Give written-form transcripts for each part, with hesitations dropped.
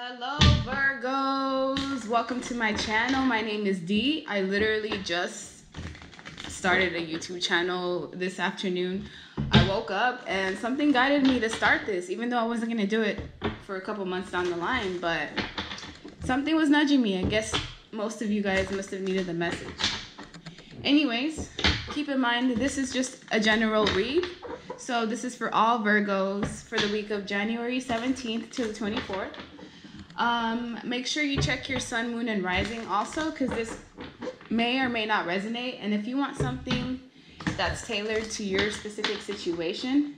Hello Virgos, welcome to my channel. My name is Dee. I literally just started a YouTube channel this afternoon. I woke up and something guided me to start this, even though I wasn't going to do it for a couple months down the line, but something was nudging me. I guess most of you guys must have needed the message. Anyways, keep in mind this is just a general read. So this is for all Virgos for the week of January 17th to the 24th. Make sure you check your sun, moon, and rising also, because this may or may not resonate. And if you want something that's tailored to your specific situation,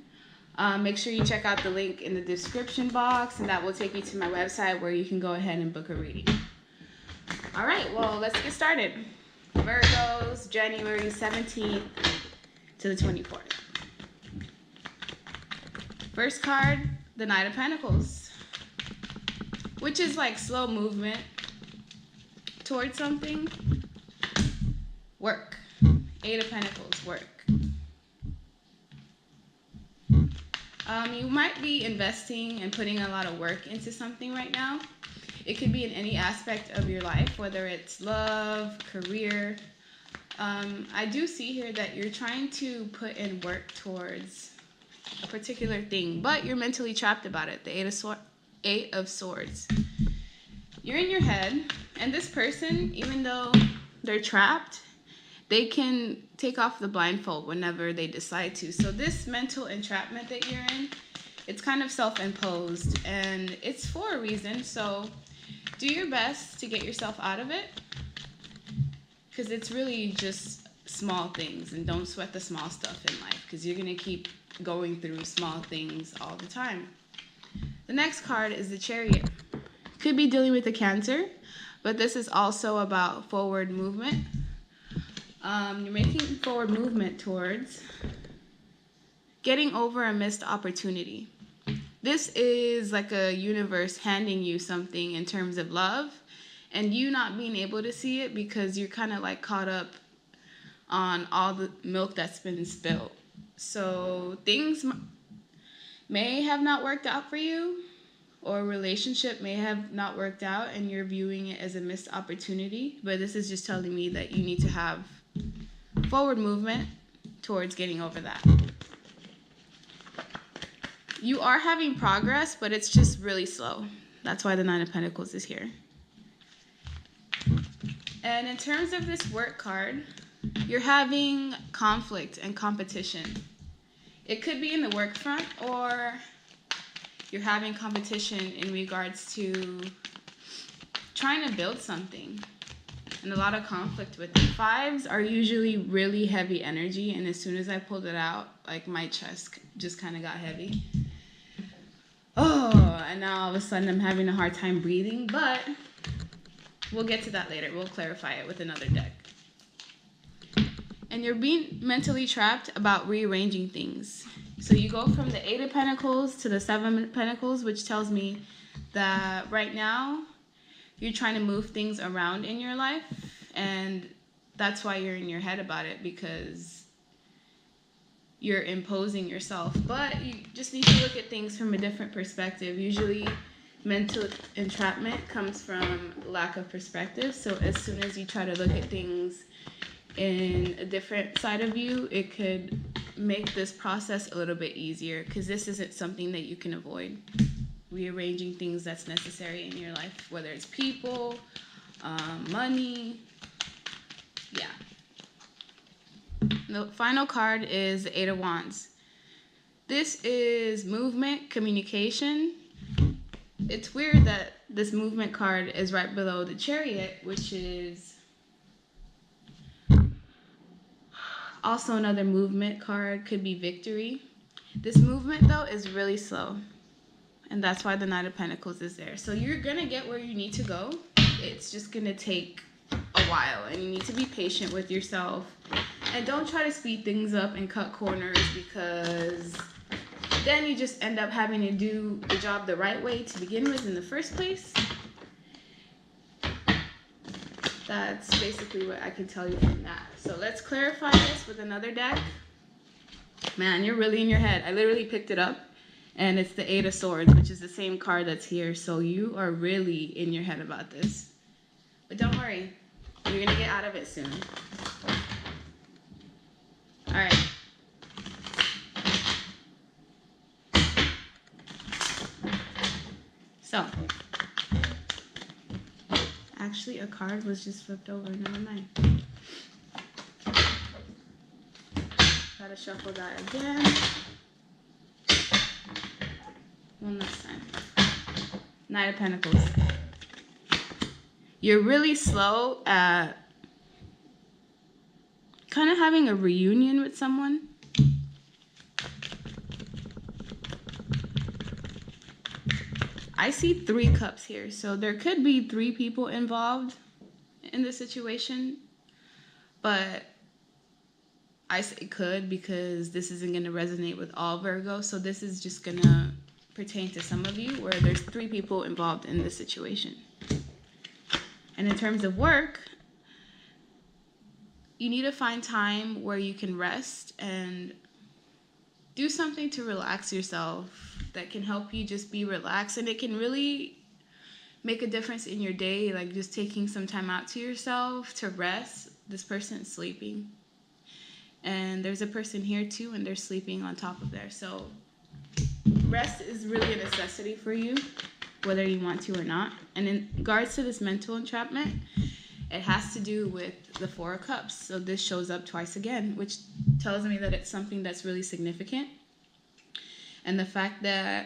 make sure you check out the link in the description box, and that will take you to my website where you can go ahead and book a reading. All right, well, let's get started. Virgos, January 17th to the 24th. First card, the Knight of Pentacles, which is like slow movement towards something. Work. Eight of Pentacles, work. You might be investing and putting a lot of work into something right now. It could be in any aspect of your life, whether it's love, career. I do see here that you're trying to put in work towards a particular thing, but you're mentally trapped about it. The Eight of Swords. You're in your head, and this person, even though they're trapped, they can take off the blindfold whenever they decide to. So this mental entrapment that you're in, it's kind of self-imposed, and it's for a reason. So do your best to get yourself out of it, because it's really just small things, and don't sweat the small stuff in life, because you're going to keep going through small things all the time. The next card is the Chariot. Could be dealing with a Cancer, but this is also about forward movement. You're making forward movement towards getting over a missed opportunity. This is like a universe handing you something in terms of love, and you not being able to see it because you're kind of like caught up on all the milk that's been spilled. So things may have not worked out for you, or a relationship may have not worked out and you're viewing it as a missed opportunity. But this is just telling me that you need to have forward movement towards getting over that. You are having progress, but it's just really slow. That's why the Nine of Pentacles is here. And in terms of this work card, you're having conflict and competition. It could be in the work front, or you're having competition in regards to trying to build something, and a lot of conflict with it. Fives are usually really heavy energy, and as soon as I pulled it out, like my chest just kind of got heavy. Oh, and now all of a sudden I'm having a hard time breathing, but we'll get to that later. We'll clarify it with another deck. And you're being mentally trapped about rearranging things. So you go from the Eight of Pentacles to the Seven of Pentacles, which tells me that right now you're trying to move things around in your life, and that's why you're in your head about it, because you're imposing yourself. But you just need to look at things from a different perspective. Usually mental entrapment comes from lack of perspective. So as soon as you try to look at things in a different side of you, it could make this process a little bit easier, because this isn't something that you can avoid. Rearranging things that's necessary in your life, whether it's people, money. Yeah. The final card is the Eight of Wands. This is movement, communication. It's weird that this movement card is right below the Chariot, which is also another movement card. Could be victory. This movement, though, is really slow, and that's why the Knight of Pentacles is there. So you're going to get where you need to go. It's just going to take a while, and you need to be patient with yourself. And don't try to speed things up and cut corners, because then you just end up having to do the job the right way to begin with in the first place. That's basically what I can tell you from that. So let's clarify this with another deck. Man, you're really in your head. I literally picked it up And it's the Eight of Swords, which is the same card that's here. So you are really in your head about this. But don't worry. You're going to get out of it soon. All right. So, actually, a card was just flipped over. Never mind. Gotta shuffle that again. One last time. Knight of Pentacles. You're really slow at kind of having a reunion with someone. I see 3 cups here, so there could be 3 people involved in the situation, but I say could because this isn't going to resonate with all Virgo, so this is just going to pertain to some of you where there's 3 people involved in this situation. And in terms of work, you need to find time where you can rest and do something to relax yourself that can help you just be relaxed, and it can really make a difference in your day, like just taking some time out to yourself to rest. This person is sleeping, and there's a person here too, and they're sleeping on top of there. So rest is really a necessity for you, whether you want to or not. And in regards to this mental entrapment, it has to do with the 4 of Cups. So this shows up twice again, which tells me that it's something that's really significant. And the fact that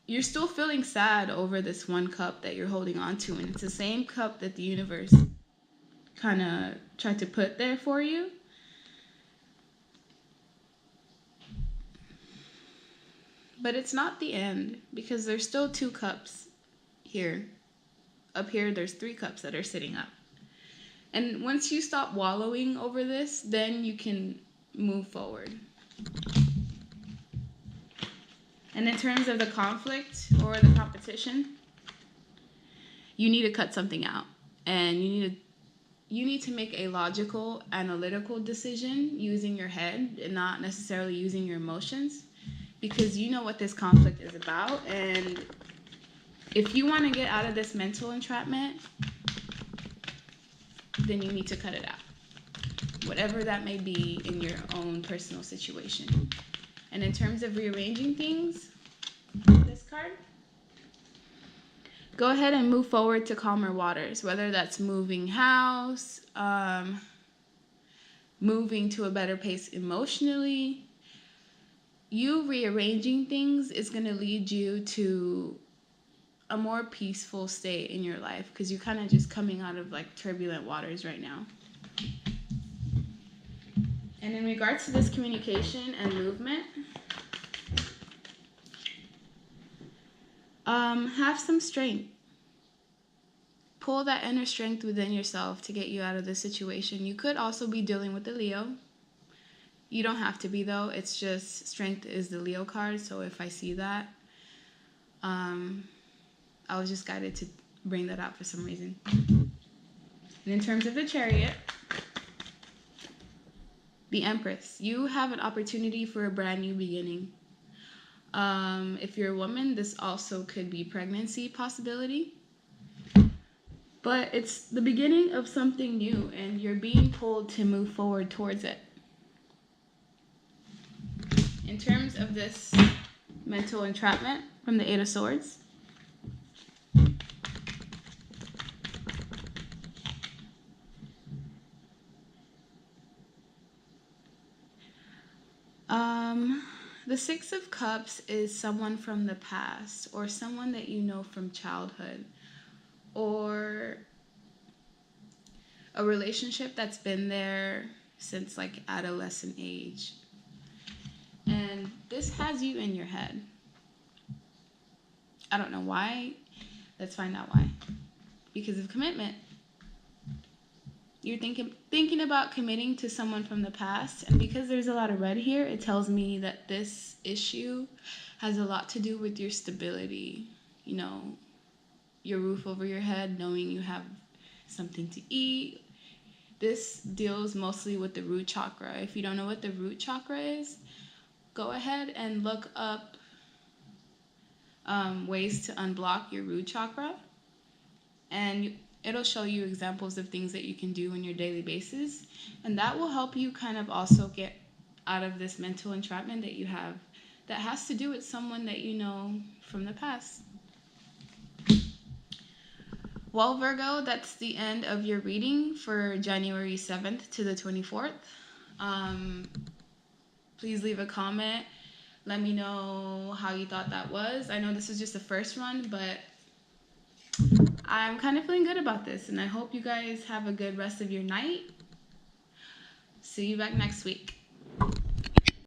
you're still feeling sad over this 1 cup that you're holding on to. And it's the same cup that the universe kind of tried to put there for you. But it's not the end, because there's still 2 cups here. Up here, there's 3 cups that are sitting up. And once you stop wallowing over this, then you can move forward. And in terms of the conflict or the competition, you need to cut something out. And you need to make a logical, analytical decision using your head and not necessarily using your emotions, because you know what this conflict is about. And if you want to get out of this mental entrapment, then you need to cut it out, whatever that may be in your own personal situation. And in terms of rearranging things, this card, go ahead and move forward to calmer waters, whether that's moving house, moving to a better pace emotionally. You rearranging things is going to lead you to a more peaceful state in your life, because you're kind of just coming out of like turbulent waters right now. And in regards to this communication and movement, have some strength. Pull that inner strength within yourself to get you out of this situation. You could also be dealing with the Leo. You don't have to be, though. It's just strength is the Leo card. So if I see that, I was just guided to bring that out for some reason. And in terms of the Chariot, the Empress, you have an opportunity for a brand new beginning. If you're a woman, this also could be pregnancy possibility. But it's the beginning of something new, and you're being pulled to move forward towards it. In terms of this mental entrapment from the 8 of Swords, the 6 of Cups is someone from the past, or someone that you know from childhood, or a relationship that's been there since like adolescent age. And this has you in your head. I don't know why. Let's find out why. Because of commitment. You're thinking about committing to someone from the past, and because there's a lot of red here, it tells me that this issue has a lot to do with your stability, you know, your roof over your head, knowing you have something to eat. This deals mostly with the root chakra. If you don't know what the root chakra is, go ahead and look up ways to unblock your root chakra, and it'll show you examples of things that you can do on your daily basis, and that will help you kind of also get out of this mental entrapment that you have that has to do with someone that you know from the past. Well, Virgo, that's the end of your reading for January 7th to the 24th. Please leave a comment. Let me know how you thought that was. I know this is just the first one, but I'm kind of feeling good about this, and I hope you guys have a good rest of your night. See you back next week.